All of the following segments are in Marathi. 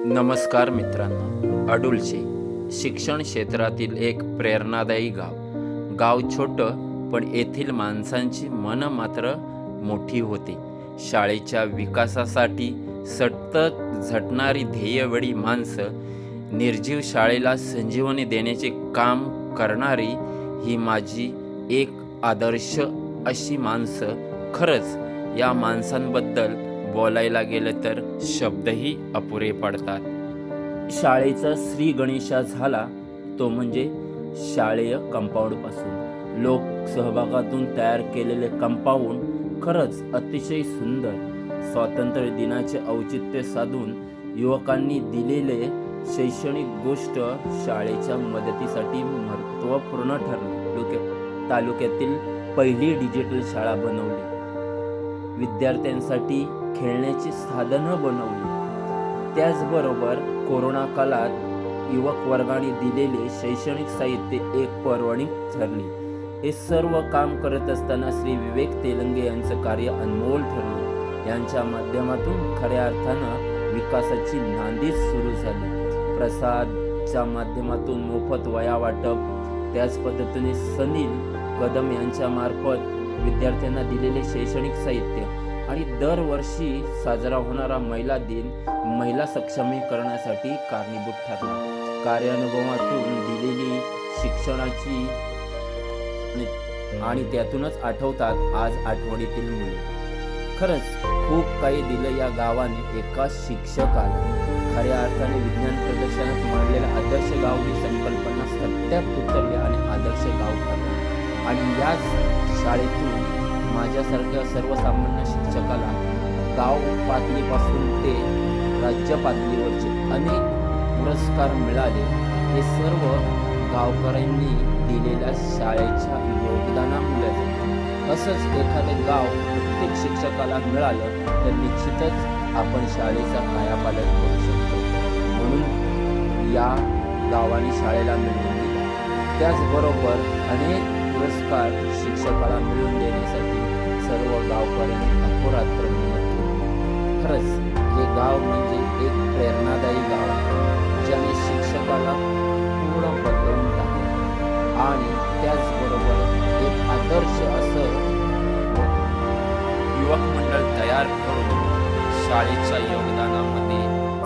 नमस्कार मित्रांनो, अडुलचे शिक्षण क्षेत्रातील एक प्रेरणादायी गाव छोटं पण येथील माणसांची मन मात्र मोठी होती. शाळेच्या विकासासाठी सतत झटणारी ध्येयवेळी माणसं, निर्जीव शाळेला संजीवनी देण्याचे काम करणारी ही माझी एक आदर्श अशी माणसं. खरंच या माणसांबद्दल बोलायला गेलं तर शब्दही अपुरे पडतात. शाळेचा श्री गणेशा झाला तो म्हणजे शाळेय कंपाऊंडपासून. लोक सहभागातून तयार केलेले कंपाऊंड खरंच अतिशय सुंदर. स्वातंत्र्य दिनाचे औचित्य साधून युवकांनी दिलेले शैक्षणिक गोष्ट शाळेच्या मदतीसाठी महत्त्वपूर्ण ठरली. तालुक्यातील पहिली डिजिटल शाळा बनवली, विद्यार्थ्यांसाठी खेळण्याची साधनं बनवली. त्याचबरोबर कोरोना काळात युवक वर्गाने दिलेले शैक्षणिक साहित्य एक पर्वणी ठरली. हे सर्व काम करत असताना श्री विवेक तेलंगे यांचं कार्य अनमोल ठरलं. यांच्या माध्यमातून खऱ्या अर्थानं विकासाची नांदी सुरू झाली. प्रसादच्या माध्यमातून मोफत वह्या वाटप, त्याच पद्धतीने सनील कदम यांच्या मार्फत विद्यार्थ्यांना दिलेले शैक्षणिक साहित्य आणि दरवर्षी साजरा होणारा महिला दिन महिला सक्षमीकरणासाठी कारणीभूत ठरला. कार्यानुभवातून दिलेली शिक्षणाची आणि त्यातूनच आठवतात आज आठवणीतील मुले. खरंच खूप काही दिलं या गावाने एका शिक्षकाला. खऱ्या अर्थाने विज्ञान प्रदर्शनात मांडलेला आदर्श गाव ही संकल्पना सत्यात उतरली आणि आदर्श गाव ठरले. आणि याच शाळेतून माझ्यासारख्या सर्वसामान्य शिक्षकाला गाव पातळीपासून ते राज्य पातळीवरचे अनेक पुरस्कार मिळाले. हे सर्व गावकऱ्यांनी दिलेल्या शाळेच्या योगदानामुळे. असंच एखादे गाव प्रत्येक शिक्षकाला मिळालं तर निश्चितच आपण शाळेचा कायापालट करू शकतो. म्हणून या गावाने शाळेला मिळवून दिला. त्याचबरोबर अनेक पुरस्कार शिक्षकाला मिळवून देण्यासाठी सर्व गावकऱ्यांनी अहोरात्र मेहनत केली. खरंच हे गाव म्हणजे एक प्रेरणादायी गाव ज्याने शिक्षकाला पूर्ण बदलून टाकले आणि त्याचबरोबर एक आदर्श असं युवक मंडळ तयार करून शाळेच्या योगदानामध्ये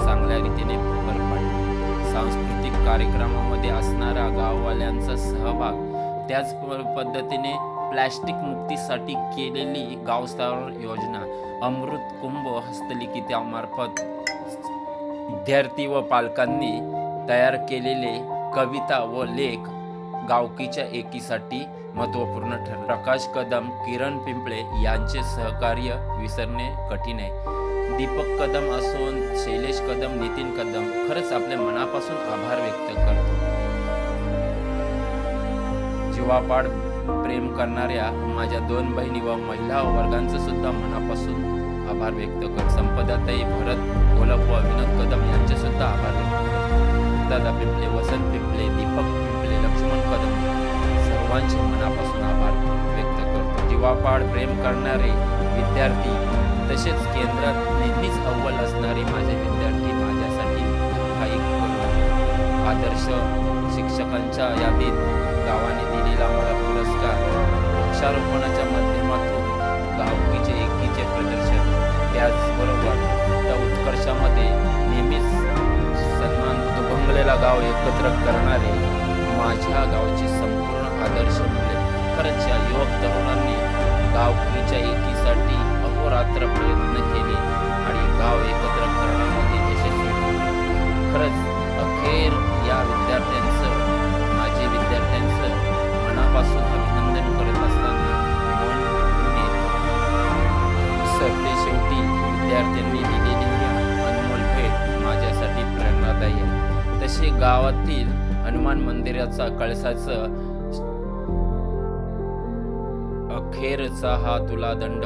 चांगल्या रीतीने भर पाडले. सांस्कृतिक कार्यक्रमामध्ये असणाऱ्या गाववाल्यांचा सहभाग, त्याच पद्धतीने प्लॅस्टिक मुक्तीसाठी केलेली गावस्तरावर योजना, अमृत कुंभ हस्तलिखितामार्फत विद्यार्थी व पालकांनी तयार केलेले कविता व लेख गावकीच्या एकीसाठी महत्त्वपूर्ण ठरले. प्रकाश कदम, किरण पिंपळे यांचे सहकार्य विसरणे कठीण आहे. दीपक कदम असो, शैलेश कदम, नितीन कदम, खरंच आपल्या मनापासून आभार व्यक्त करतो. जीवापाड प्रेम करणाऱ्या माझ्या 2 बहिणी व महिला वर्गांचं सुद्धा मनापासून आभार व्यक्त कर. संपदाताई, भरत गोलप व विनोद कदम यांचे सुद्धा आभार व्यक्त करतो. दादा पिंपळे, वसंत पिंपळे, दीपक पिंपळे, लक्ष्मण कदम, सर्वांचे मनापासून आभार व्यक्त करतो. जीवापाड प्रेम करणारे विद्यार्थी तसेच केंद्रात नेहमीच अव्वल असणारे माझे विद्यार्थी माझ्यासाठी काही आदर्श शिक्षकांच्या यादीत गावाने दिलेला मला पुरस्कार, वृक्षारोपणाच्या माध्यमातून गावकीचे एकीचे प्रदर्शन, त्याचबरोबर त्या उत्कर्षामध्ये नेहमीच सन्मान दुभंगलेला गाव एकत्र करणारे माझ्या गावचे संपूर्ण आदर्श मुले. खरंच या युवक तरुणांनी गावकीच्या एकीसाठी अहोरात्र प्रयत्न केले आणि गाव एकत्र करण्यामध्ये यशस्वी झाले. खरंच अखेर या विद्यार्थ्यांचं, माझे विद्यार्थ्यांचं मनापासून अभिनंदन करत असताना मन पुणे सरते. शेवटी विद्यार्थ्यांनी दिलेली अनमोल भेट माझ्यासाठी प्रेरणादायी आहे. तसे गावातील हनुमान मंदिराचा कळसाचं अखेरचा हा तुला दंड